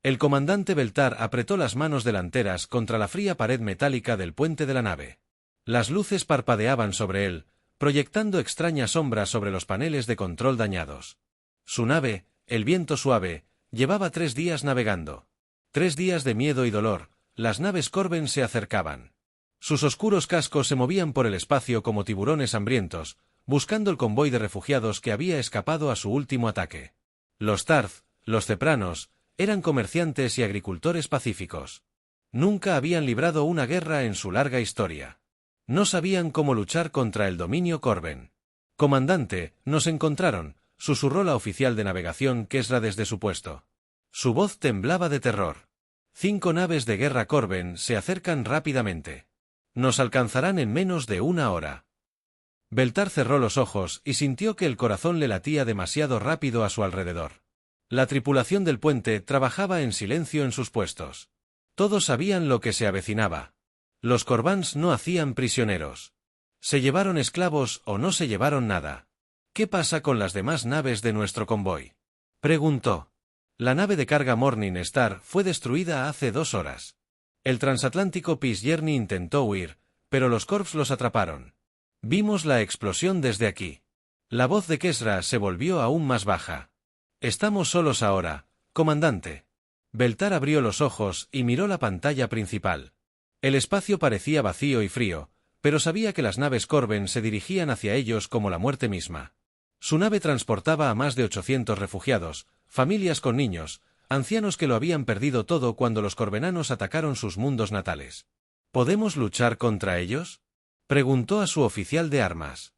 El comandante Beltar apretó las manos delanteras contra la fría pared metálica del puente de la nave. Las luces parpadeaban sobre él, proyectando extrañas sombras sobre los paneles de control dañados. Su nave, el Viento Suave, llevaba 3 días navegando. 3 días de miedo y dolor. Las naves Corben se acercaban. Sus oscuros cascos se movían por el espacio como tiburones hambrientos, buscando el convoy de refugiados que había escapado a su último ataque. Los Tarth, los Cepranos, eran comerciantes y agricultores pacíficos. Nunca habían librado una guerra en su larga historia. No sabían cómo luchar contra el dominio Corben. «Comandante, nos encontraron», susurró la oficial de navegación Kesra desde su puesto. Su voz temblaba de terror. 5 naves de guerra Corben se acercan rápidamente. Nos alcanzarán en menos de 1 hora. Beltar cerró los ojos y sintió que el corazón le latía demasiado rápido a su alrededor. La tripulación del puente trabajaba en silencio en sus puestos. Todos sabían lo que se avecinaba. Los Corbans no hacían prisioneros. ¿Se llevaron esclavos o no se llevaron nada? ¿Qué pasa con las demás naves de nuestro convoy?, preguntó. La nave de carga Morning Star fue destruida hace 2 horas. El transatlántico Peace Journey intentó huir, pero los Corps los atraparon. Vimos la explosión desde aquí. La voz de Kesra se volvió aún más baja. Estamos solos ahora, comandante. Beltar abrió los ojos y miró la pantalla principal. El espacio parecía vacío y frío, pero sabía que las naves Corben se dirigían hacia ellos como la muerte misma. Su nave transportaba a más de 800 refugiados, familias con niños, ancianos que lo habían perdido todo cuando los corbenanos atacaron sus mundos natales. ¿Podemos luchar contra ellos?, preguntó a su oficial de armas.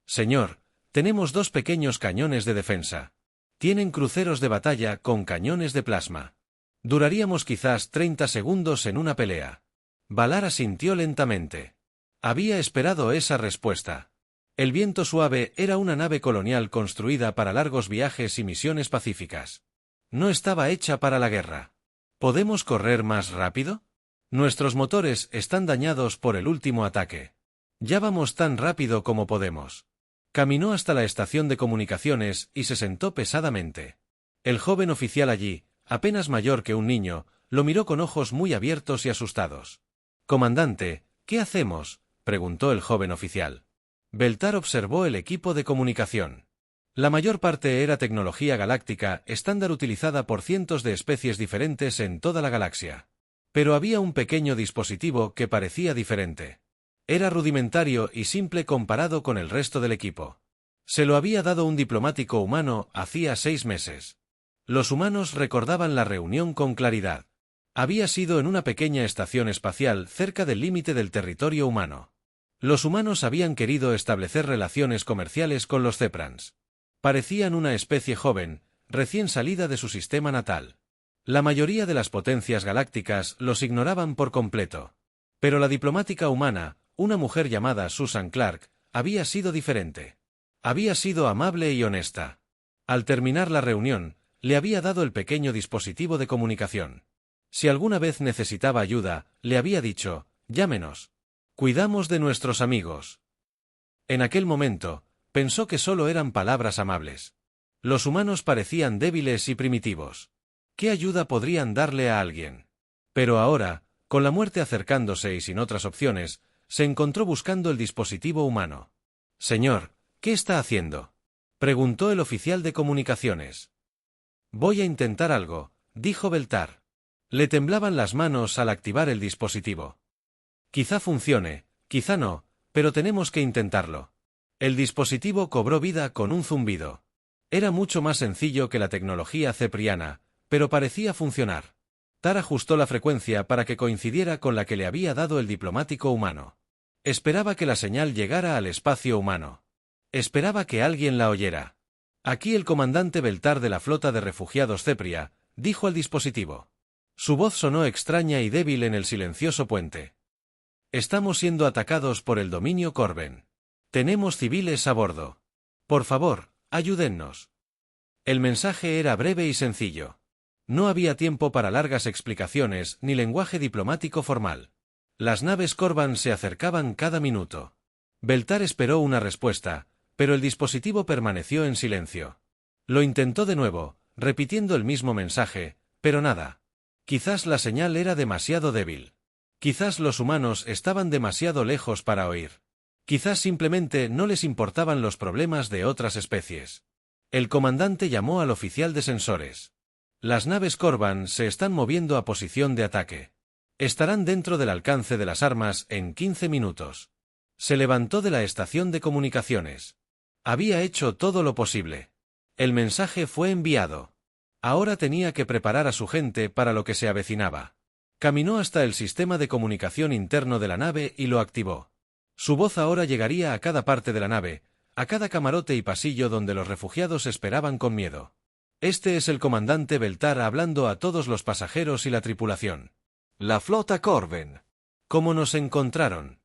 Señor, tenemos 2 pequeños cañones de defensa. Tienen cruceros de batalla con cañones de plasma. Duraríamos quizás 30 segundos en una pelea. Valar asintió lentamente. Había esperado esa respuesta. El Viento Suave era una nave colonial construida para largos viajes y misiones pacíficas. No estaba hecha para la guerra. ¿Podemos correr más rápido? Nuestros motores están dañados por el último ataque. Ya vamos tan rápido como podemos. Caminó hasta la estación de comunicaciones y se sentó pesadamente. El joven oficial allí, apenas mayor que un niño, lo miró con ojos muy abiertos y asustados. «Comandante, ¿qué hacemos?», preguntó el joven oficial. Beltar observó el equipo de comunicación. La mayor parte era tecnología galáctica estándar utilizada por cientos de especies diferentes en toda la galaxia. Pero había un pequeño dispositivo que parecía diferente. Era rudimentario y simple comparado con el resto del equipo. Se lo había dado un diplomático humano hacía 6 meses. Los humanos recordaban la reunión con claridad. Había sido en una pequeña estación espacial cerca del límite del territorio humano. Los humanos habían querido establecer relaciones comerciales con los Ceprans. Parecían una especie joven, recién salida de su sistema natal. La mayoría de las potencias galácticas los ignoraban por completo. Pero la diplomática humana, una mujer llamada Susan Clark, había sido diferente. Había sido amable y honesta. Al terminar la reunión, le había dado el pequeño dispositivo de comunicación. Si alguna vez necesitaba ayuda, le había dicho, «Llámenos. Cuidamos de nuestros amigos». En aquel momento, pensó que solo eran palabras amables. Los humanos parecían débiles y primitivos. ¿Qué ayuda podrían darle a alguien? Pero ahora, con la muerte acercándose y sin otras opciones, se encontró buscando el dispositivo humano. «Señor, ¿qué está haciendo?», preguntó el oficial de comunicaciones. «Voy a intentar algo», dijo Beltar. Le temblaban las manos al activar el dispositivo. «Quizá funcione, quizá no, pero tenemos que intentarlo». El dispositivo cobró vida con un zumbido. Era mucho más sencillo que la tecnología cepriana, pero parecía funcionar. Tar ajustó la frecuencia para que coincidiera con la que le había dado el diplomático humano. Esperaba que la señal llegara al espacio humano. Esperaba que alguien la oyera. «Aquí el comandante Beltar de la flota de refugiados Cepria», dijo al dispositivo. Su voz sonó extraña y débil en el silencioso puente. «Estamos siendo atacados por el dominio Corben. Tenemos civiles a bordo. Por favor, ayúdennos». El mensaje era breve y sencillo. No había tiempo para largas explicaciones ni lenguaje diplomático formal. Las naves Corban se acercaban cada minuto. Beltar esperó una respuesta, pero el dispositivo permaneció en silencio. Lo intentó de nuevo, repitiendo el mismo mensaje, Pero nada. Quizás la señal era demasiado débil. Quizás los humanos estaban demasiado lejos para oír. Quizás simplemente no les importaban los problemas de otras especies. El comandante llamó al oficial de sensores. Las naves Corban se están moviendo a posición de ataque. Estarán dentro del alcance de las armas en 15 minutos. Se levantó de la estación de comunicaciones. Había hecho todo lo posible. El mensaje fue enviado. Ahora tenía que preparar a su gente para lo que se avecinaba. Caminó hasta el sistema de comunicación interno de la nave y lo activó. Su voz ahora llegaría a cada parte de la nave, a cada camarote y pasillo donde los refugiados esperaban con miedo. Este es el comandante Beltar hablando a todos los pasajeros y la tripulación. La flota Corben. ¿Cómo nos encontraron?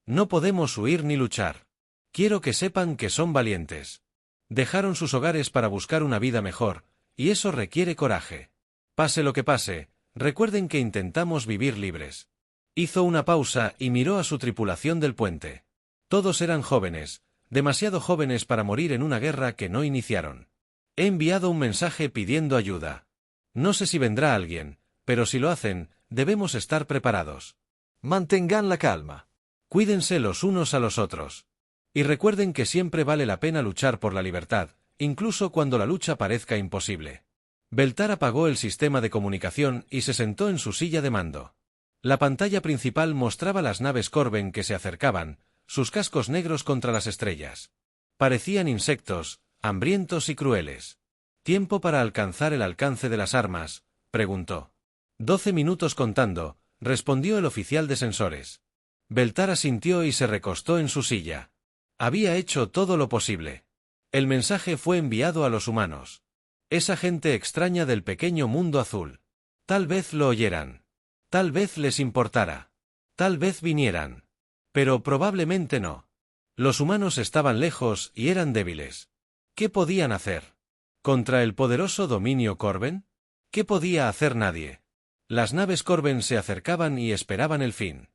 No podemos huir ni luchar. Quiero que sepan que son valientes. Dejaron sus hogares para buscar una vida mejor, y eso requiere coraje. Pase lo que pase, recuerden que intentamos vivir libres. Hizo una pausa y miró a su tripulación del puente. Todos eran jóvenes, demasiado jóvenes para morir en una guerra que no iniciaron. He enviado un mensaje pidiendo ayuda. No sé si vendrá alguien, pero si lo hacen, debemos estar preparados. Mantengan la calma. Cuídense los unos a los otros. Y recuerden que siempre vale la pena luchar por la libertad, incluso cuando la lucha parezca imposible. Beltar apagó el sistema de comunicación y se sentó en su silla de mando. La pantalla principal mostraba las naves Corben que se acercaban, sus cascos negros contra las estrellas. Parecían insectos, hambrientos y crueles. ¿Tiempo para alcanzar el alcance de las armas?, preguntó. 12 minutos contando, respondió el oficial de sensores. Beltar asintió y se recostó en su silla. Había hecho todo lo posible. El mensaje fue enviado a los humanos. Esa gente extraña del pequeño mundo azul. Tal vez lo oyeran. Tal vez les importara. Tal vez vinieran. Pero probablemente no. Los humanos estaban lejos y eran débiles. ¿Qué podían hacer? ¿Contra el poderoso dominio Corben? ¿Qué podía hacer nadie? Las naves Corben se acercaban y esperaban el fin.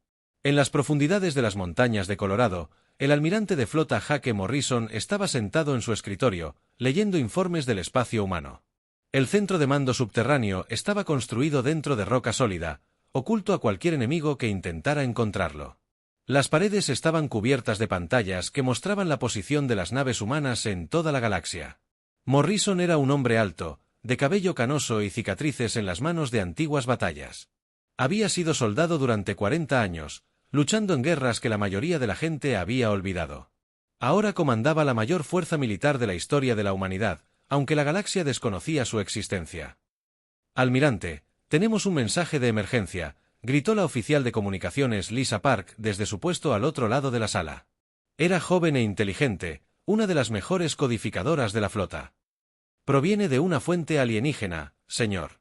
En las profundidades de las montañas de Colorado, el almirante de flota Jake Morrison estaba sentado en su escritorio, leyendo informes del espacio humano. El centro de mando subterráneo estaba construido dentro de roca sólida, oculto a cualquier enemigo que intentara encontrarlo. Las paredes estaban cubiertas de pantallas que mostraban la posición de las naves humanas en toda la galaxia. Morrison era un hombre alto, de cabello canoso y cicatrices en las manos de antiguas batallas. Había sido soldado durante 40 años, luchando en guerras que la mayoría de la gente había olvidado. Ahora comandaba la mayor fuerza militar de la historia de la humanidad, aunque la galaxia desconocía su existencia. Almirante, tenemos un mensaje de emergencia, gritó la oficial de comunicaciones Lisa Park desde su puesto al otro lado de la sala. Era joven e inteligente, una de las mejores codificadoras de la flota. Proviene de una fuente alienígena, señor.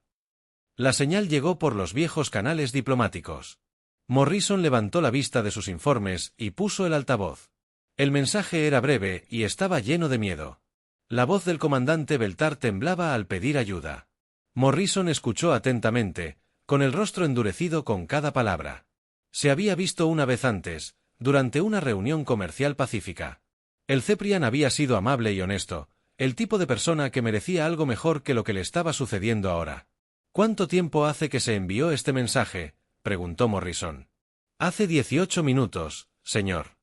La señal llegó por los viejos canales diplomáticos. Morrison levantó la vista de sus informes y puso el altavoz. El mensaje era breve y estaba lleno de miedo. La voz del comandante Beltar temblaba al pedir ayuda. Morrison escuchó atentamente, con el rostro endurecido con cada palabra. Se había visto una vez antes, durante una reunión comercial pacífica. El Ceprian había sido amable y honesto, el tipo de persona que merecía algo mejor que lo que le estaba sucediendo ahora. ¿Cuánto tiempo hace que se envió este mensaje?, preguntó Morrison. Hace 18 minutos, señor.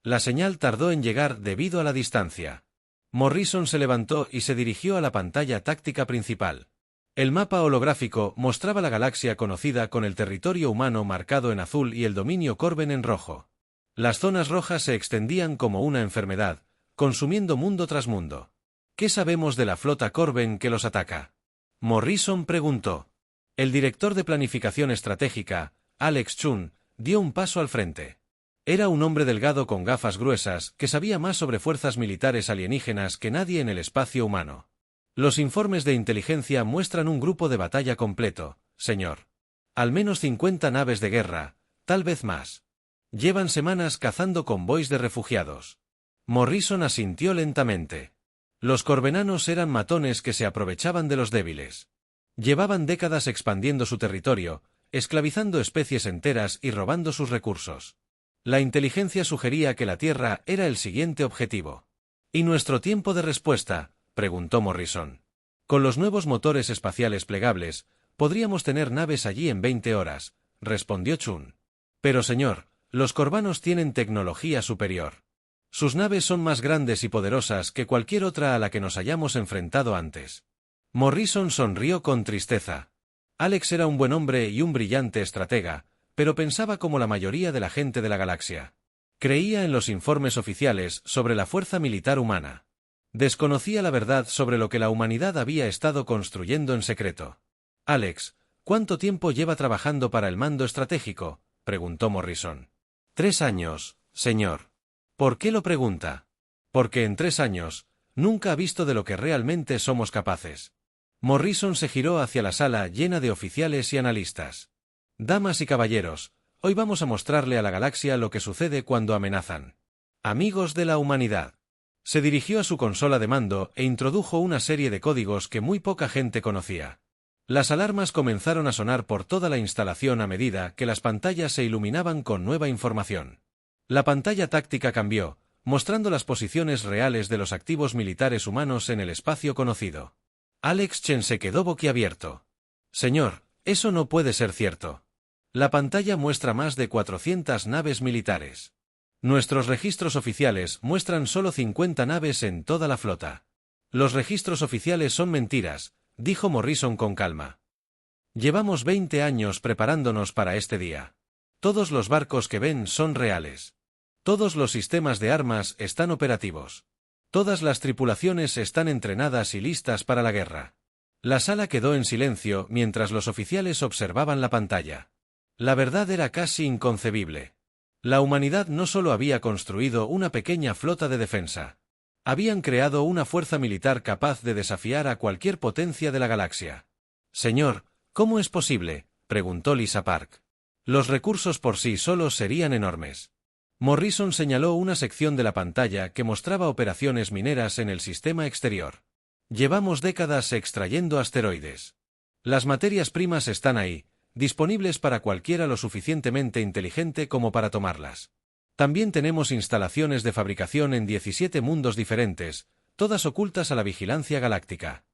La señal tardó en llegar debido a la distancia. Morrison se levantó y se dirigió a la pantalla táctica principal. El mapa holográfico mostraba la galaxia conocida con el territorio humano marcado en azul y el dominio Corben en rojo. Las zonas rojas se extendían como una enfermedad, consumiendo mundo tras mundo. ¿Qué sabemos de la flota Corben que los ataca?, Morrison preguntó. El director de planificación estratégica, Alex Chun, dio un paso al frente. Era un hombre delgado con gafas gruesas que sabía más sobre fuerzas militares alienígenas que nadie en el espacio humano. Los informes de inteligencia muestran un grupo de batalla completo, señor. Al menos 50 naves de guerra, tal vez más. Llevan semanas cazando convoys de refugiados. Morrison asintió lentamente. Los corbenanos eran matones que se aprovechaban de los débiles. Llevaban décadas expandiendo su territorio, esclavizando especies enteras y robando sus recursos. La inteligencia sugería que la Tierra era el siguiente objetivo. ¿Y nuestro tiempo de respuesta?, preguntó Morrison. Con los nuevos motores espaciales plegables, Podríamos tener naves allí en 20 horas, respondió Chun. Pero señor, los corbanos tienen tecnología superior. Sus naves son más grandes y poderosas que cualquier otra a la que nos hayamos enfrentado antes. Morrison sonrió con tristeza. Alex era un buen hombre y un brillante estratega, pero pensaba como la mayoría de la gente de la galaxia. Creía en los informes oficiales sobre la fuerza militar humana. Desconocía la verdad sobre lo que la humanidad había estado construyendo en secreto. Alex, ¿cuánto tiempo lleva trabajando para el mando estratégico?, preguntó Morrison. 3 años, señor. ¿Por qué lo pregunta? Porque en 3 años, nunca ha visto de lo que realmente somos capaces. Morrison se giró hacia la sala llena de oficiales y analistas. Damas y caballeros, hoy vamos a mostrarle a la galaxia lo que sucede cuando amenazan. Amigos de la humanidad. Se dirigió a su consola de mando e introdujo una serie de códigos que muy poca gente conocía. Las alarmas comenzaron a sonar por toda la instalación a medida que las pantallas se iluminaban con nueva información. La pantalla táctica cambió, mostrando las posiciones reales de los activos militares humanos en el espacio conocido. Alex Chen se quedó boquiabierto. Señor, eso no puede ser cierto. La pantalla muestra más de 400 naves militares. Nuestros registros oficiales muestran solo 50 naves en toda la flota. Los registros oficiales son mentiras, dijo Morrison con calma. Llevamos 20 años preparándonos para este día. Todos los barcos que ven son reales. Todos los sistemas de armas están operativos. Todas las tripulaciones están entrenadas y listas para la guerra. La sala quedó en silencio mientras los oficiales observaban la pantalla. La verdad era casi inconcebible. La humanidad no solo había construido una pequeña flota de defensa. Habían creado una fuerza militar capaz de desafiar a cualquier potencia de la galaxia. Señor, ¿cómo es posible?, preguntó Lisa Park. Los recursos por sí solos serían enormes. Morrison señaló una sección de la pantalla que mostraba operaciones mineras en el sistema exterior. Llevamos décadas extrayendo asteroides. Las materias primas están ahí, disponibles para cualquiera lo suficientemente inteligente como para tomarlas. También tenemos instalaciones de fabricación en 17 mundos diferentes, todas ocultas a la vigilancia galáctica.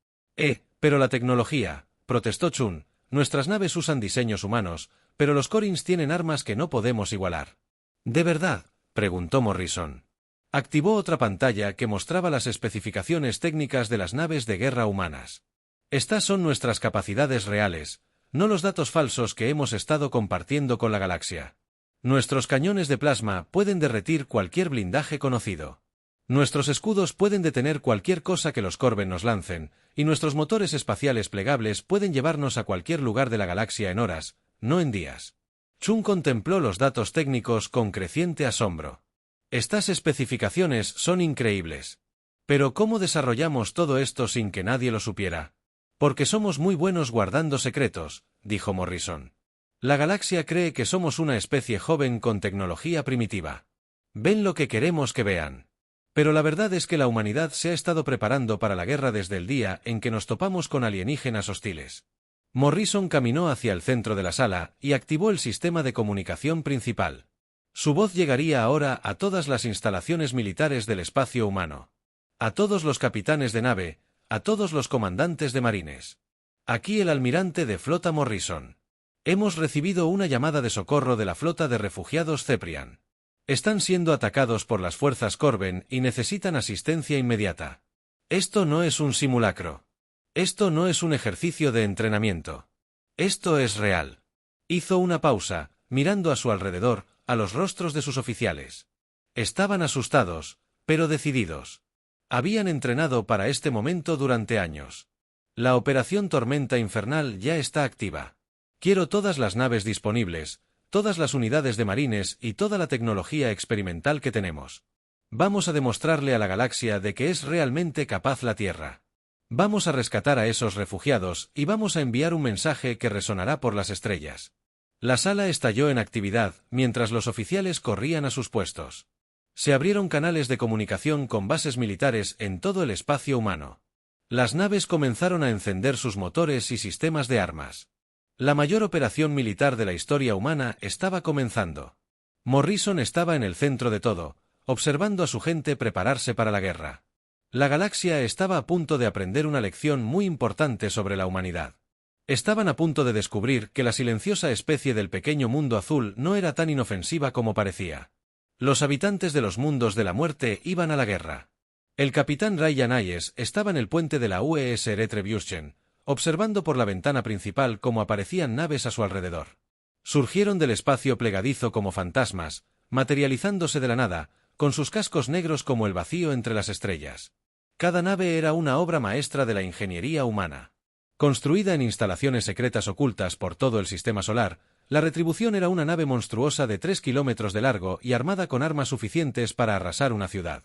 Pero la tecnología, protestó Chun, nuestras naves usan diseños humanos, pero los Corins tienen armas que no podemos igualar. ¿De verdad?, preguntó Morrison. Activó otra pantalla que mostraba las especificaciones técnicas de las naves de guerra humanas. Estas son nuestras capacidades reales, no los datos falsos que hemos estado compartiendo con la galaxia. Nuestros cañones de plasma pueden derretir cualquier blindaje conocido. Nuestros escudos pueden detener cualquier cosa que los Corben nos lancen, y nuestros motores espaciales plegables pueden llevarnos a cualquier lugar de la galaxia en horas, no en días. Chun contempló los datos técnicos con creciente asombro. Estas especificaciones son increíbles. Pero ¿cómo desarrollamos todo esto sin que nadie lo supiera? Porque somos muy buenos guardando secretos, dijo Morrison. La galaxia cree que somos una especie joven con tecnología primitiva. Ven lo que queremos que vean. Pero la verdad es que la humanidad se ha estado preparando para la guerra desde el día en que nos topamos con alienígenas hostiles. Morrison caminó hacia el centro de la sala y activó el sistema de comunicación principal. Su voz llegaría ahora a todas las instalaciones militares del espacio humano. A todos los capitanes de nave, a todos los comandantes de marines. Aquí el almirante de flota Morrison. Hemos recibido una llamada de socorro de la flota de refugiados Ceprian. Están siendo atacados por las fuerzas Corben y necesitan asistencia inmediata. Esto no es un simulacro. Esto no es un ejercicio de entrenamiento. Esto es real. Hizo una pausa, mirando a su alrededor, a los rostros de sus oficiales. Estaban asustados, pero decididos. Habían entrenado para este momento durante años. La operación Tormenta Infernal ya está activa. Quiero todas las naves disponibles, todas las unidades de marines y toda la tecnología experimental que tenemos. Vamos a demostrarle a la galaxia de que es realmente capaz la Tierra. Vamos a rescatar a esos refugiados y vamos a enviar un mensaje que resonará por las estrellas. La sala estalló en actividad mientras los oficiales corrían a sus puestos. Se abrieron canales de comunicación con bases militares en todo el espacio humano. Las naves comenzaron a encender sus motores y sistemas de armas. La mayor operación militar de la historia humana estaba comenzando. Morrison estaba en el centro de todo, observando a su gente prepararse para la guerra. La galaxia estaba a punto de aprender una lección muy importante sobre la humanidad. Estaban a punto de descubrir que la silenciosa especie del pequeño mundo azul no era tan inofensiva como parecía. Los habitantes de los mundos de la muerte iban a la guerra. El capitán Ryan Hayes estaba en el puente de la UES Retribution, observando por la ventana principal cómo aparecían naves a su alrededor. Surgieron del espacio plegadizo como fantasmas, materializándose de la nada, con sus cascos negros como el vacío entre las estrellas. Cada nave era una obra maestra de la ingeniería humana. Construida en instalaciones secretas ocultas por todo el sistema solar, la Retribución era una nave monstruosa de 3 kilómetros de largo y armada con armas suficientes para arrasar una ciudad.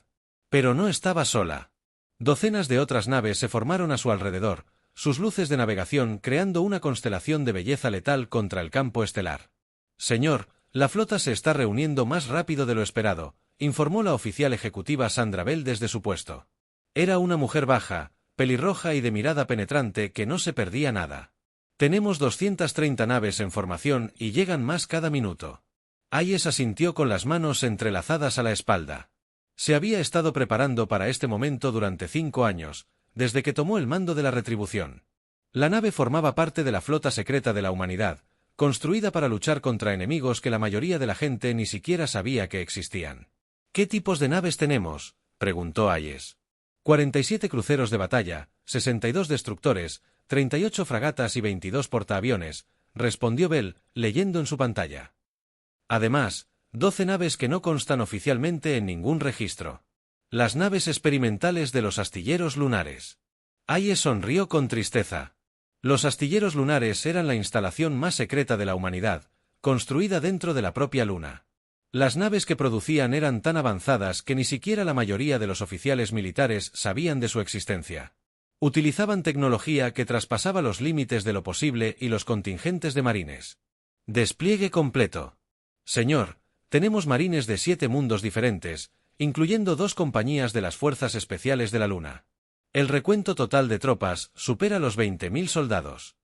Pero no estaba sola. Docenas de otras naves se formaron a su alrededor, sus luces de navegación creando una constelación de belleza letal contra el campo estelar. Señor, la flota se está reuniendo más rápido de lo esperado, informó la oficial ejecutiva Sandra Bell desde su puesto. Era una mujer baja, pelirroja y de mirada penetrante que no se perdía nada. Tenemos 230 naves en formación y llegan más cada minuto. Hayes asintió con las manos entrelazadas a la espalda. Se había estado preparando para este momento durante 5 años, desde que tomó el mando de la Retribución. La nave formaba parte de la flota secreta de la humanidad, construida para luchar contra enemigos que la mayoría de la gente ni siquiera sabía que existían. ¿Qué tipos de naves tenemos?, preguntó Hayes. 47 cruceros de batalla, 62 destructores, 38 fragatas y 22 portaaviones, respondió Bell, leyendo en su pantalla. Además, 12 naves que no constan oficialmente en ningún registro. Las naves experimentales de los astilleros lunares. Hayes sonrió con tristeza. Los astilleros lunares eran la instalación más secreta de la humanidad, construida dentro de la propia Luna. Las naves que producían eran tan avanzadas que ni siquiera la mayoría de los oficiales militares sabían de su existencia. Utilizaban tecnología que traspasaba los límites de lo posible y los contingentes de marines. Despliegue completo. Señor, tenemos marines de 7 mundos diferentes, incluyendo 2 compañías de las Fuerzas Especiales de la Luna. El recuento total de tropas supera los 20.000 soldados.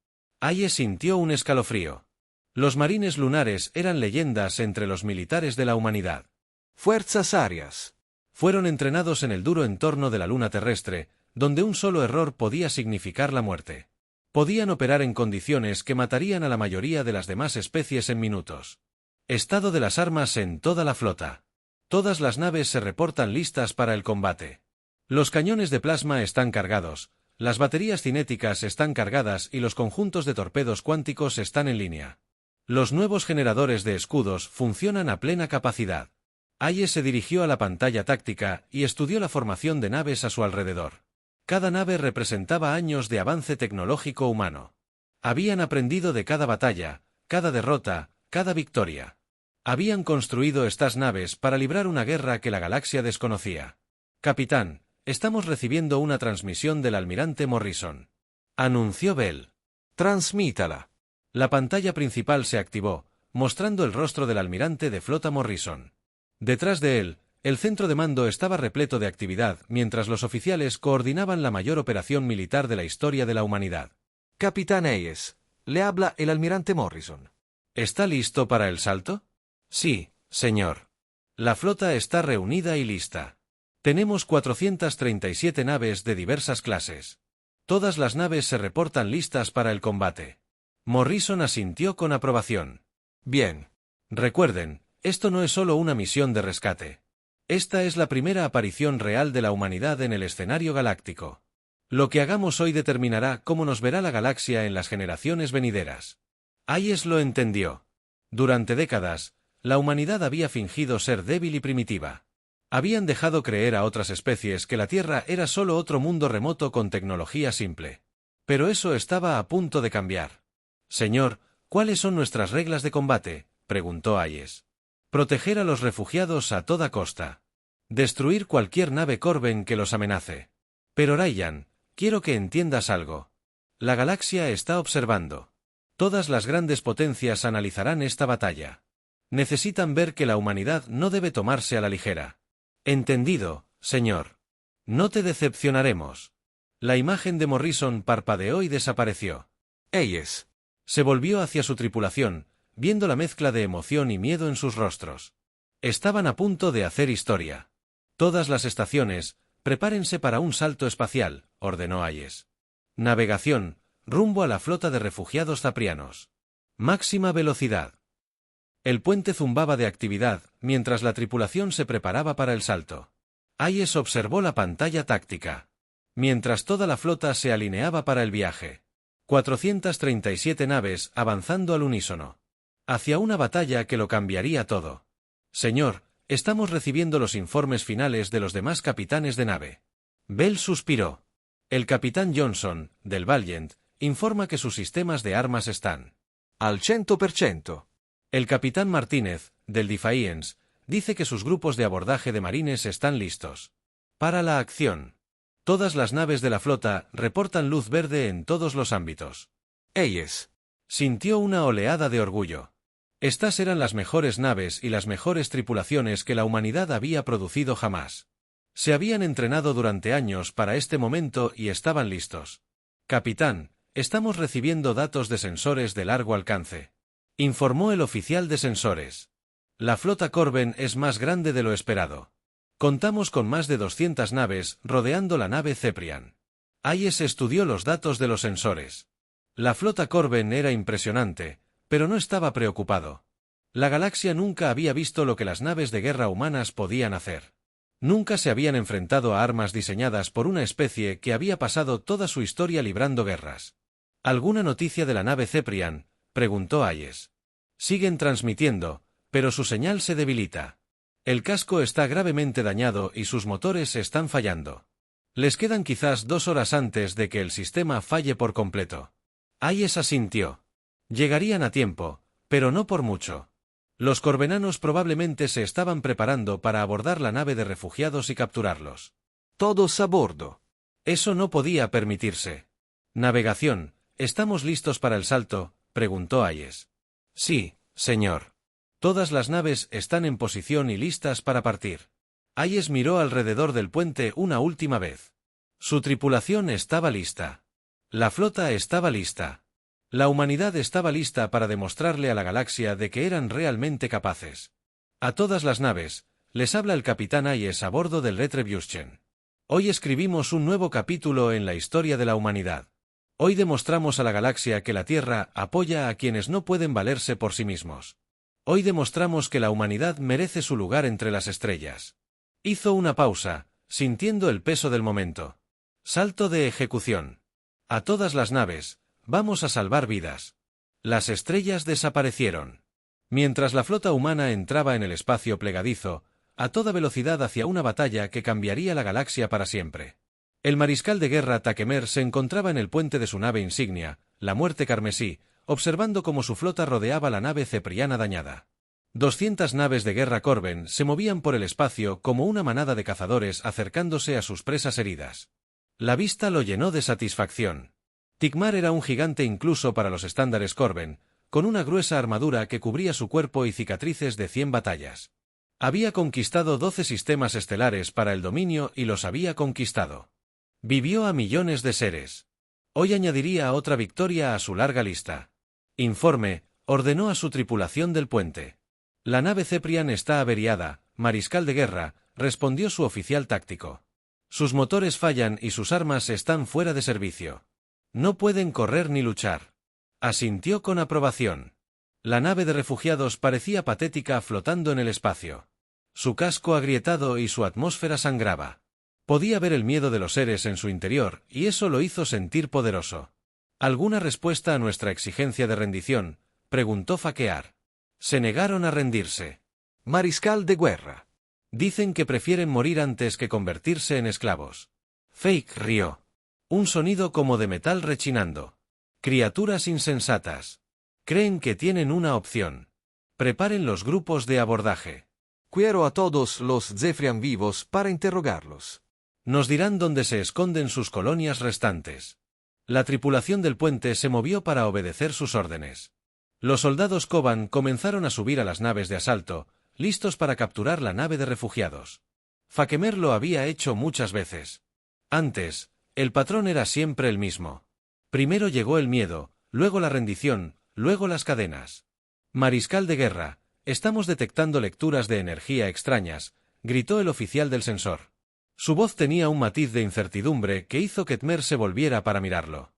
Hayes sintió un escalofrío. Los marines lunares eran leyendas entre los militares de la humanidad. Fuerzas Aéreas. Fueron entrenados en el duro entorno de la luna terrestre, donde un solo error podía significar la muerte. Podían operar en condiciones que matarían a la mayoría de las demás especies en minutos. Estado de las armas en toda la flota. Todas las naves se reportan listas para el combate. Los cañones de plasma están cargados, las baterías cinéticas están cargadas y los conjuntos de torpedos cuánticos están en línea. Los nuevos generadores de escudos funcionan a plena capacidad. Hayes se dirigió a la pantalla táctica y estudió la formación de naves a su alrededor. Cada nave representaba años de avance tecnológico humano. Habían aprendido de cada batalla, cada derrota, cada victoria. Habían construido estas naves para librar una guerra que la galaxia desconocía. Capitán, estamos recibiendo una transmisión del almirante Morrison. Anunció Bell. Transmítala. La pantalla principal se activó, mostrando el rostro del almirante de flota Morrison. Detrás de él, el centro de mando estaba repleto de actividad mientras los oficiales coordinaban la mayor operación militar de la historia de la humanidad. Capitán Hayes, le habla el almirante Morrison. ¿Está listo para el salto? Sí, señor. La flota está reunida y lista. Tenemos 437 naves de diversas clases. Todas las naves se reportan listas para el combate. Morrison asintió con aprobación. Bien. Recuerden, esto no es solo una misión de rescate. Esta es la primera aparición real de la humanidad en el escenario galáctico. Lo que hagamos hoy determinará cómo nos verá la galaxia en las generaciones venideras. Hayes lo entendió. Durante décadas, la humanidad había fingido ser débil y primitiva. Habían dejado creer a otras especies que la Tierra era solo otro mundo remoto con tecnología simple. Pero eso estaba a punto de cambiar. Señor, ¿cuáles son nuestras reglas de combate?, preguntó Hayes. Proteger a los refugiados a toda costa. Destruir cualquier nave Corben que los amenace. Pero Ryan, quiero que entiendas algo. La galaxia está observando. Todas las grandes potencias analizarán esta batalla. Necesitan ver que la humanidad no debe tomarse a la ligera. Entendido, señor. No te decepcionaremos. La imagen de Morrison parpadeó y desapareció. Hayes. Se volvió hacia su tripulación, viendo la mezcla de emoción y miedo en sus rostros. Estaban a punto de hacer historia. Todas las estaciones, prepárense para un salto espacial, ordenó Hayes. Navegación, rumbo a la flota de refugiados zaprianos. Máxima velocidad. El puente zumbaba de actividad, mientras la tripulación se preparaba para el salto. Hayes observó la pantalla táctica. Mientras toda la flota se alineaba para el viaje. 437 naves avanzando al unísono. Hacia una batalla que lo cambiaría todo. Señor, estamos recibiendo los informes finales de los demás capitanes de nave. Bell suspiró. El capitán Johnson, del Valiant, informa que sus sistemas de armas están al 100%. El capitán Martínez, del Defiance, dice que sus grupos de abordaje de marines están listos para la acción. Todas las naves de la flota reportan luz verde en todos los ámbitos. Hayes sintió una oleada de orgullo. Estas eran las mejores naves y las mejores tripulaciones que la humanidad había producido jamás. Se habían entrenado durante años para este momento y estaban listos. Capitán, estamos recibiendo datos de sensores de largo alcance. Informó el oficial de sensores. La flota Corben es más grande de lo esperado. Contamos con más de 200 naves rodeando la nave Ceprian. Hayes estudió los datos de los sensores. La flota Corben era impresionante, pero no estaba preocupado. La galaxia nunca había visto lo que las naves de guerra humanas podían hacer. Nunca se habían enfrentado a armas diseñadas por una especie que había pasado toda su historia librando guerras. ¿Alguna noticia de la nave Ceprian?, preguntó Hayes. Siguen transmitiendo, pero su señal se debilita. El casco está gravemente dañado y sus motores están fallando. Les quedan quizás 2 horas antes de que el sistema falle por completo. Hayes asintió. Llegarían a tiempo, pero no por mucho. Los corbenanos probablemente se estaban preparando para abordar la nave de refugiados y capturarlos. Todos a bordo. Eso no podía permitirse. Navegación, ¿estamos listos para el salto?, preguntó Hayes. Sí, señor. Todas las naves están en posición y listas para partir. Hayes miró alrededor del puente una última vez. Su tripulación estaba lista. La flota estaba lista. La humanidad estaba lista para demostrarle a la galaxia de que eran realmente capaces. A todas las naves, les habla el capitán Hayes a bordo del Retribution. Hoy escribimos un nuevo capítulo en la historia de la humanidad. Hoy demostramos a la galaxia que la Tierra apoya a quienes no pueden valerse por sí mismos. Hoy demostramos que la humanidad merece su lugar entre las estrellas. Hizo una pausa, sintiendo el peso del momento. Salto de ejecución. A todas las naves, vamos a salvar vidas. Las estrellas desaparecieron. Mientras la flota humana entraba en el espacio plegadizo, a toda velocidad hacia una batalla que cambiaría la galaxia para siempre. El mariscal de guerra Takemer se encontraba en el puente de su nave insignia, la Muerte Carmesí, observando cómo su flota rodeaba la nave cepriana dañada. 200 naves de guerra Corben se movían por el espacio como una manada de cazadores acercándose a sus presas heridas. La vista lo llenó de satisfacción. Tikmar era un gigante incluso para los estándares Corben, con una gruesa armadura que cubría su cuerpo y cicatrices de 100 batallas. Había conquistado 12 sistemas estelares para el dominio y los había conquistado. Vivió a millones de seres. Hoy añadiría otra victoria a su larga lista. Informe, ordenó a su tripulación del puente. La nave Ceprian está averiada, mariscal de guerra, respondió su oficial táctico. Sus motores fallan y sus armas están fuera de servicio. No pueden correr ni luchar. Asintió con aprobación. La nave de refugiados parecía patética flotando en el espacio. Su casco agrietado y su atmósfera sangraba. Podía ver el miedo de los seres en su interior, y eso lo hizo sentir poderoso. ¿Alguna respuesta a nuestra exigencia de rendición?, preguntó Fakear. Se negaron a rendirse. Mariscal de guerra. Dicen que prefieren morir antes que convertirse en esclavos. Fake rió. Un sonido como de metal rechinando. Criaturas insensatas. Creen que tienen una opción. Preparen los grupos de abordaje. Quiero a todos los Zefrian vivos para interrogarlos. Nos dirán dónde se esconden sus colonias restantes. La tripulación del puente se movió para obedecer sus órdenes. Los soldados Koban comenzaron a subir a las naves de asalto, listos para capturar la nave de refugiados. Fakemer lo había hecho muchas veces. Antes, el patrón era siempre el mismo. Primero llegó el miedo, luego la rendición, luego las cadenas. Mariscal de guerra, estamos detectando lecturas de energía extrañas, gritó el oficial del sensor. Su voz tenía un matiz de incertidumbre que hizo que Tmer se volviera para mirarlo.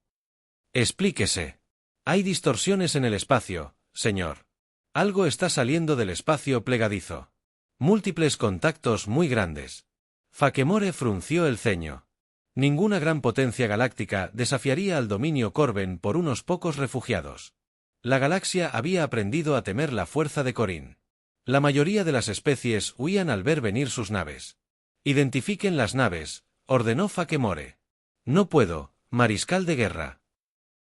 Explíquese. Hay distorsiones en el espacio, señor. Algo está saliendo del espacio plegadizo. Múltiples contactos muy grandes. Fakemore frunció el ceño. Ninguna gran potencia galáctica desafiaría al dominio Corben por unos pocos refugiados. La galaxia había aprendido a temer la fuerza de Corin. La mayoría de las especies huían al ver venir sus naves. Identifiquen las naves, ordenó Fakemore. No puedo, mariscal de guerra.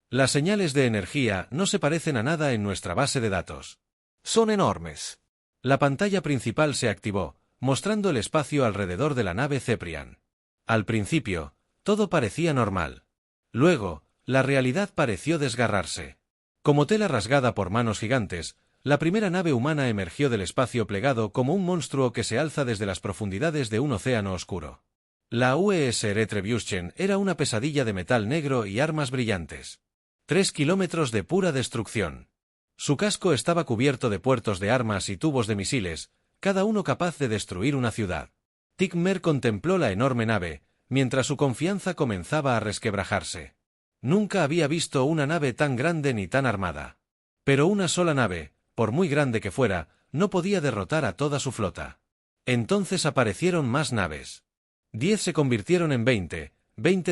Las señales de energía no se parecen a nada en nuestra base de datos. Son enormes. La pantalla principal se activó, mostrando el espacio alrededor de la nave Ceprian. Al principio, todo parecía normal. Luego, la realidad pareció desgarrarse. Como tela rasgada por manos gigantes, la primera nave humana emergió del espacio plegado como un monstruo que se alza desde las profundidades de un océano oscuro. La UES Retribution era una pesadilla de metal negro y armas brillantes. 3 kilómetros de pura destrucción. Su casco estaba cubierto de puertos de armas y tubos de misiles, cada uno capaz de destruir una ciudad. Tigmer contempló la enorme nave, mientras su confianza comenzaba a resquebrajarse. Nunca había visto una nave tan grande ni tan armada. Pero una sola nave, por muy grande que fuera, no podía derrotar a toda su flota. Entonces aparecieron más naves. 10 se convirtieron en 20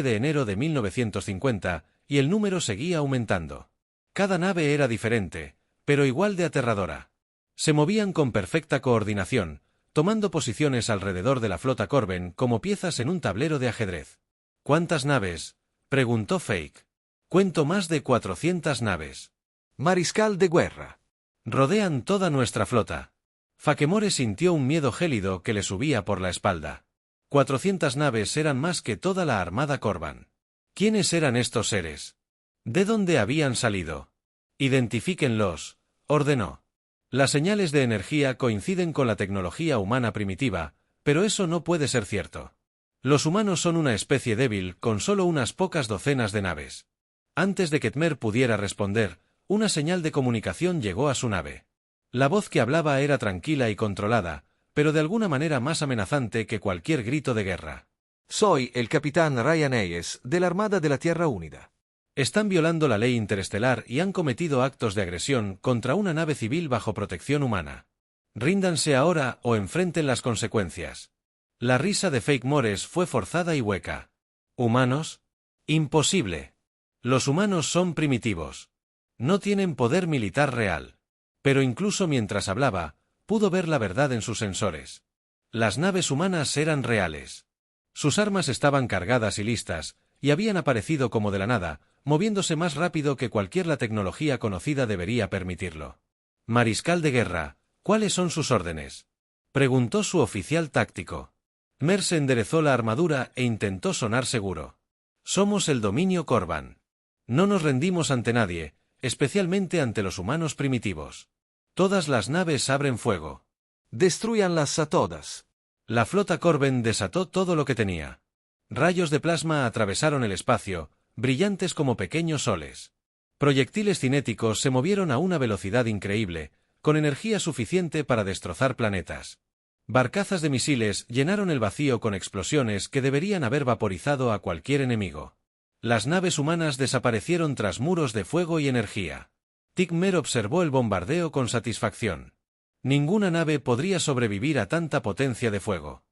de enero de 1950, y el número seguía aumentando. Cada nave era diferente, pero igual de aterradora. Se movían con perfecta coordinación, tomando posiciones alrededor de la flota Corben como piezas en un tablero de ajedrez. ¿Cuántas naves?, preguntó Fake. Cuento más de 400 naves. Mariscal de guerra. Rodean toda nuestra flota. Fakemore sintió un miedo gélido que le subía por la espalda. 400 naves eran más que toda la armada Corban. ¿Quiénes eran estos seres? ¿De dónde habían salido? Identifíquenlos, ordenó. Las señales de energía coinciden con la tecnología humana primitiva, pero eso no puede ser cierto. Los humanos son una especie débil con solo unas pocas docenas de naves. Antes de que Tmer pudiera responder, una señal de comunicación llegó a su nave. La voz que hablaba era tranquila y controlada, pero de alguna manera más amenazante que cualquier grito de guerra. Soy el capitán Ryan Hayes, de la Armada de la Tierra Unida. Están violando la ley interestelar y han cometido actos de agresión contra una nave civil bajo protección humana. Ríndanse ahora o enfrenten las consecuencias. La risa de Fake Mores fue forzada y hueca. ¿Humanos? Imposible. Los humanos son primitivos. No tienen poder militar real. Pero incluso mientras hablaba, pudo ver la verdad en sus sensores. Las naves humanas eran reales. Sus armas estaban cargadas y listas, y habían aparecido como de la nada, moviéndose más rápido que cualquier la tecnología conocida debería permitirlo. Mariscal de guerra, ¿cuáles son sus órdenes?, preguntó su oficial táctico. Mer se enderezó la armadura e intentó sonar seguro. Somos el dominio Corban. No nos rendimos ante nadie, especialmente ante los humanos primitivos. Todas las naves abren fuego. Destruyanlas a todas. La flota Corben desató todo lo que tenía. Rayos de plasma atravesaron el espacio, brillantes como pequeños soles. Proyectiles cinéticos se movieron a una velocidad increíble, con energía suficiente para destrozar planetas. Barcazas de misiles llenaron el vacío con explosiones que deberían haber vaporizado a cualquier enemigo. Las naves humanas desaparecieron tras muros de fuego y energía. Tigmer observó el bombardeo con satisfacción. Ninguna nave podría sobrevivir a tanta potencia de fuego.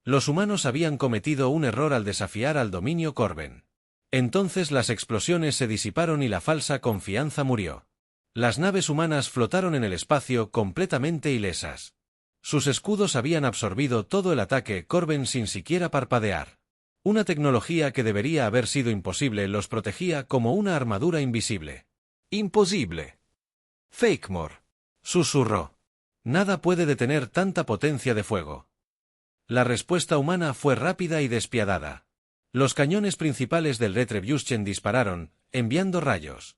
Los humanos habían cometido un error al desafiar al dominio Corben. Entonces las explosiones se disiparon y la falsa confianza murió. Las naves humanas flotaron en el espacio completamente ilesas. Sus escudos habían absorbido todo el ataque Corben sin siquiera parpadear. Una tecnología que debería haber sido imposible los protegía como una armadura invisible. Imposible. Fakemore. Susurró. Nada puede detener tanta potencia de fuego. La respuesta humana fue rápida y despiadada. Los cañones principales del Retribution dispararon, enviando rayos.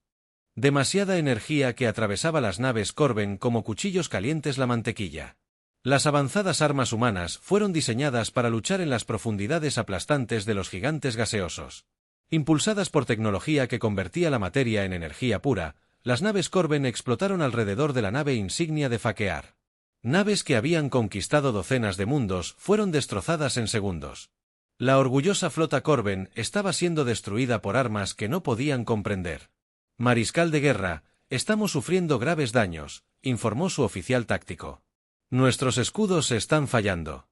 Demasiada energía que atravesaba las naves Corben como cuchillos calientes la mantequilla. Las avanzadas armas humanas fueron diseñadas para luchar en las profundidades aplastantes de los gigantes gaseosos. Impulsadas por tecnología que convertía la materia en energía pura, las naves Corben explotaron alrededor de la nave insignia de Fakear. Naves que habían conquistado docenas de mundos fueron destrozadas en segundos. La orgullosa flota Corben estaba siendo destruida por armas que no podían comprender. Mariscal de guerra, estamos sufriendo graves daños, informó su oficial táctico. Nuestros escudos están fallando.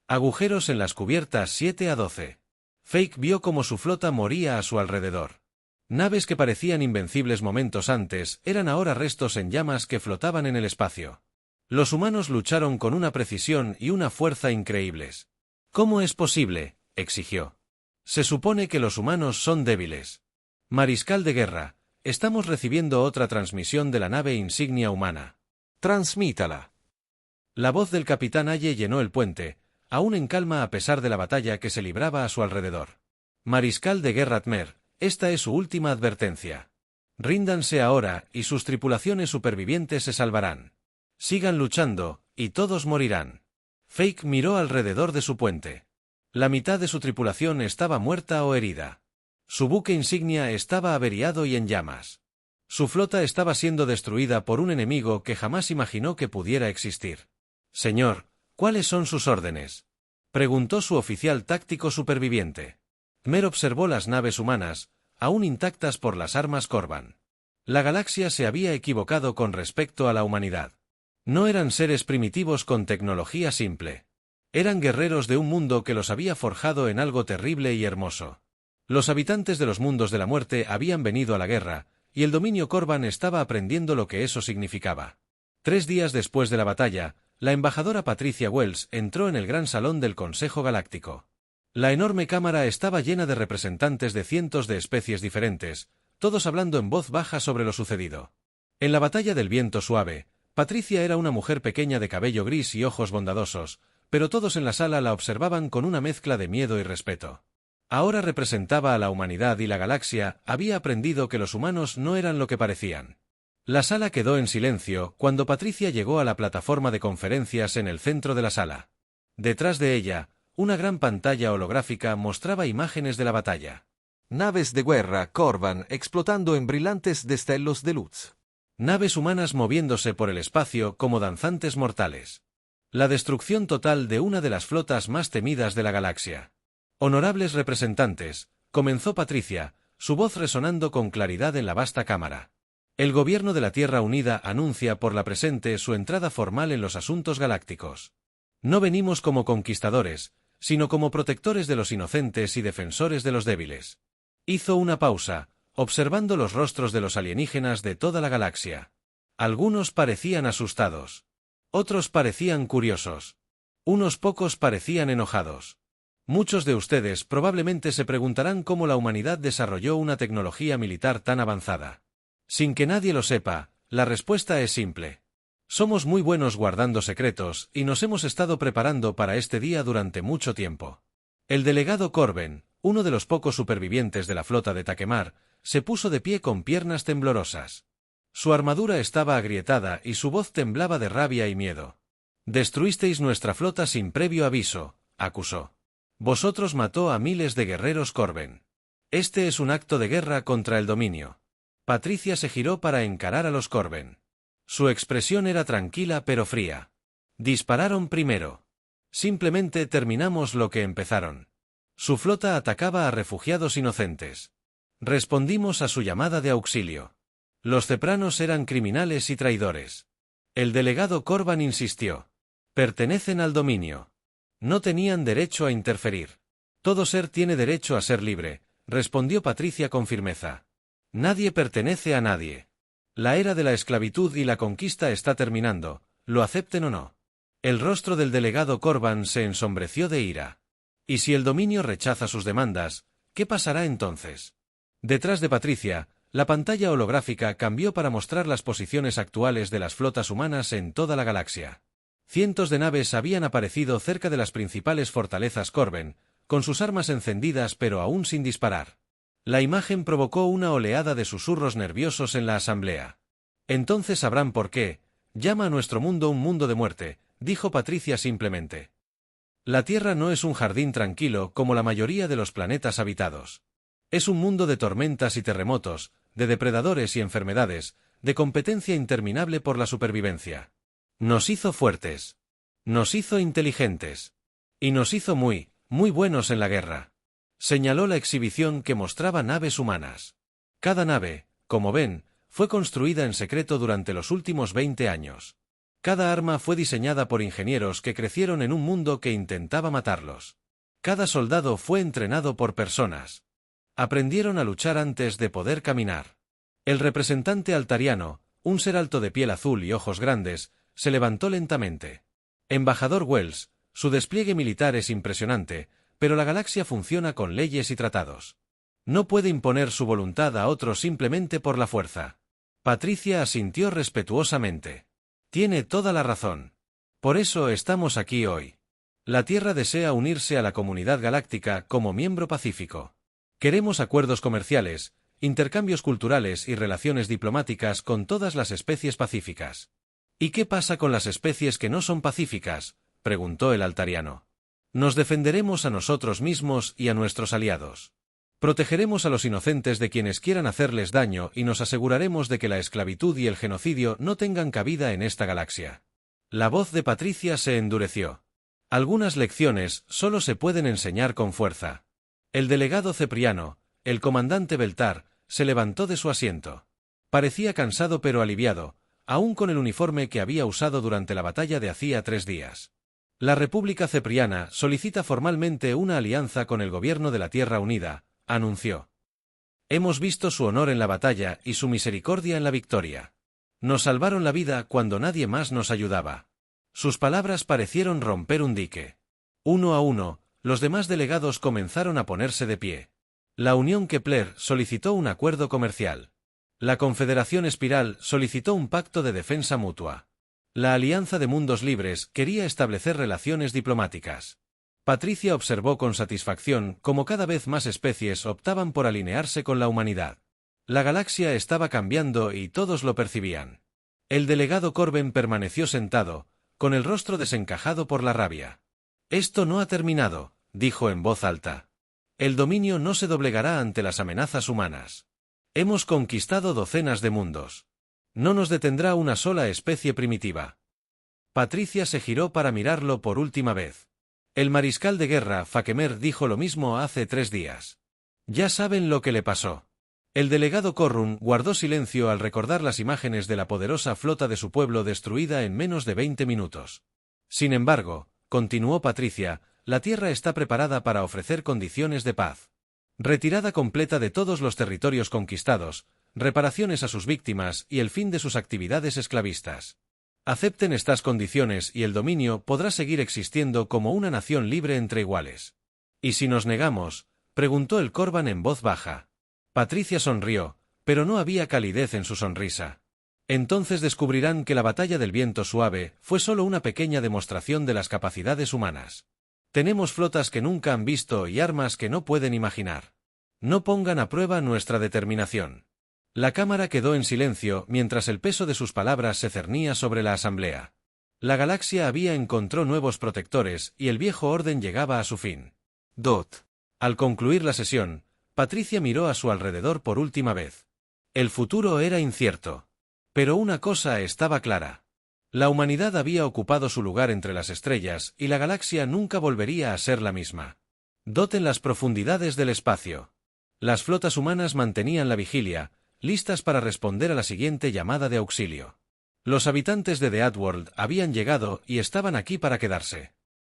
Agujeros en las cubiertas 7 a 12. Fake vio cómo su flota moría a su alrededor. Naves que parecían invencibles momentos antes eran ahora restos en llamas que flotaban en el espacio. Los humanos lucharon con una precisión y una fuerza increíbles. ¿Cómo es posible?, exigió. Se supone que los humanos son débiles. Mariscal de guerra, estamos recibiendo otra transmisión de la nave insignia humana. Transmítala. La voz del capitán Aye llenó el puente, aún en calma a pesar de la batalla que se libraba a su alrededor. Mariscal de guerra Tmer, esta es su última advertencia. Ríndanse ahora y sus tripulaciones supervivientes se salvarán. Sigan luchando, y todos morirán. Fake miró alrededor de su puente. La mitad de su tripulación estaba muerta o herida. Su buque insignia estaba averiado y en llamas. Su flota estaba siendo destruida por un enemigo que jamás imaginó que pudiera existir. Señor, ¿cuáles son sus órdenes?, preguntó su oficial táctico superviviente. Tmer observó las naves humanas, aún intactas por las armas Corban. La galaxia se había equivocado con respecto a la humanidad. No eran seres primitivos con tecnología simple. Eran guerreros de un mundo que los había forjado en algo terrible y hermoso. Los habitantes de los mundos de la muerte habían venido a la guerra, y el dominio Corban estaba aprendiendo lo que eso significaba. 3 días después de la batalla, la embajadora Patricia Wells entró en el gran salón del Consejo Galáctico. La enorme cámara estaba llena de representantes de cientos de especies diferentes, todos hablando en voz baja sobre lo sucedido. En la batalla del viento suave, Patricia era una mujer pequeña de cabello gris y ojos bondadosos, pero todos en la sala la observaban con una mezcla de miedo y respeto. Ahora representaba a la humanidad y la galaxia había aprendido que los humanos no eran lo que parecían. La sala quedó en silencio cuando Patricia llegó a la plataforma de conferencias en el centro de la sala. Detrás de ella, una gran pantalla holográfica mostraba imágenes de la batalla. Naves de guerra Corban explotando en brillantes destellos de luz. Naves humanas moviéndose por el espacio como danzantes mortales. La destrucción total de una de las flotas más temidas de la galaxia. Honorables representantes, comenzó Patricia, su voz resonando con claridad en la vasta cámara. El gobierno de la Tierra Unida anuncia por la presente su entrada formal en los asuntos galácticos. No venimos como conquistadores, sino como protectores de los inocentes y defensores de los débiles. Hizo una pausa, observando los rostros de los alienígenas de toda la galaxia. Algunos parecían asustados. Otros parecían curiosos. Unos pocos parecían enojados. Muchos de ustedes probablemente se preguntarán cómo la humanidad desarrolló una tecnología militar tan avanzada. Sin que nadie lo sepa, la respuesta es simple. Somos muy buenos guardando secretos y nos hemos estado preparando para este día durante mucho tiempo. El delegado Corben, uno de los pocos supervivientes de la flota de Takemar, se puso de pie con piernas temblorosas. Su armadura estaba agrietada y su voz temblaba de rabia y miedo. «Destruisteis nuestra flota sin previo aviso», acusó. «Vosotros mató a miles de guerreros Corben. Este es un acto de guerra contra el dominio». Patricia se giró para encarar a los Corben. Su expresión era tranquila pero fría. «Dispararon primero. Simplemente terminamos lo que empezaron. Su flota atacaba a refugiados inocentes. Respondimos a su llamada de auxilio. Los cepranos eran criminales y traidores». El delegado Corban insistió. «Pertenecen al dominio. No tenían derecho a interferir. Todo ser tiene derecho a ser libre», respondió Patricia con firmeza. «Nadie pertenece a nadie. La era de la esclavitud y la conquista está terminando, lo acepten o no». El rostro del delegado Corban se ensombreció de ira. «¿Y si el dominio rechaza sus demandas, qué pasará entonces?». Detrás de Patricia, la pantalla holográfica cambió para mostrar las posiciones actuales de las flotas humanas en toda la galaxia. Cientos de naves habían aparecido cerca de las principales fortalezas Corben, con sus armas encendidas pero aún sin disparar. La imagen provocó una oleada de susurros nerviosos en la asamblea. «Entonces sabrán por qué. Llama a nuestro mundo un mundo de muerte», dijo Patricia simplemente. «La Tierra no es un jardín tranquilo como la mayoría de los planetas habitados. Es un mundo de tormentas y terremotos, de depredadores y enfermedades, de competencia interminable por la supervivencia. Nos hizo fuertes. Nos hizo inteligentes. Y nos hizo muy, Muy buenos en la guerra. Señaló la exhibición que mostraba naves humanas. Cada nave, como ven, fue construida en secreto durante los últimos 20 años. Cada arma fue diseñada por ingenieros que crecieron en un mundo que intentaba matarlos. Cada soldado fue entrenado por personas. Aprendieron a luchar antes de poder caminar. El representante altariano, un ser alto de piel azul y ojos grandes, se levantó lentamente. Embajador Wells, su despliegue militar es impresionante, pero la galaxia funciona con leyes y tratados. No puede imponer su voluntad a otros simplemente por la fuerza. Patricia asintió respetuosamente. Tiene toda la razón. Por eso estamos aquí hoy. La Tierra desea unirse a la comunidad galáctica como miembro pacífico. Queremos acuerdos comerciales, intercambios culturales y relaciones diplomáticas con todas las especies pacíficas. ¿Y qué pasa con las especies que no son pacíficas?, preguntó el altariano. Nos defenderemos a nosotros mismos y a nuestros aliados. Protegeremos a los inocentes de quienes quieran hacerles daño y nos aseguraremos de que la esclavitud y el genocidio no tengan cabida en esta galaxia. La voz de Patricia se endureció. Algunas lecciones solo se pueden enseñar con fuerza. El delegado Cepriano, el comandante Beltar, se levantó de su asiento. Parecía cansado pero aliviado, aún con el uniforme que había usado durante la batalla de hacía 3 días. La República Cepriana solicita formalmente una alianza con el gobierno de la Tierra Unida, anunció. Hemos visto su honor en la batalla y su misericordia en la victoria. Nos salvaron la vida cuando nadie más nos ayudaba. Sus palabras parecieron romper un dique. Uno a uno, los demás delegados comenzaron a ponerse de pie. La Unión Kepler solicitó un acuerdo comercial. La Confederación Espiral solicitó un pacto de defensa mutua. La Alianza de Mundos Libres quería establecer relaciones diplomáticas. Patricia observó con satisfacción cómo cada vez más especies optaban por alinearse con la humanidad. La galaxia estaba cambiando y todos lo percibían. El delegado Corben permaneció sentado, con el rostro desencajado por la rabia. Esto no ha terminado, dijo en voz alta. El dominio no se doblegará ante las amenazas humanas. Hemos conquistado docenas de mundos. No nos detendrá una sola especie primitiva. Patricia se giró para mirarlo por última vez. El mariscal de guerra Fakemer dijo lo mismo hace 3 días. Ya saben lo que le pasó. El delegado Corrun guardó silencio al recordar las imágenes de la poderosa flota de su pueblo destruida en menos de 20 minutos. Sin embargo, continuó Patricia, la Tierra está preparada para ofrecer condiciones de paz. Retirada completa de todos los territorios conquistados, reparaciones a sus víctimas y el fin de sus actividades esclavistas. Acepten estas condiciones y el dominio podrá seguir existiendo como una nación libre entre iguales. ¿Y si nos negamos?, preguntó el Corban en voz baja. Patricia sonrió, pero no había calidez en su sonrisa. Entonces descubrirán que la batalla del viento suave fue solo una pequeña demostración de las capacidades humanas. Tenemos flotas que nunca han visto y armas que no pueden imaginar. No pongan a prueba nuestra determinación. La cámara quedó en silencio mientras el peso de sus palabras se cernía sobre la asamblea. La galaxia encontró nuevos protectores y el viejo orden llegaba a su fin. Al concluir la sesión, Patricia miró a su alrededor por última vez. El futuro era incierto. Pero una cosa estaba clara. La humanidad había ocupado su lugar entre las estrellas y la galaxia nunca volvería a ser la misma. En las profundidades del espacio. Las flotas humanas mantenían la vigilia, listas para responder a la siguiente llamada de auxilio. Los habitantes de The Outworld habían llegado y estaban aquí para quedarse.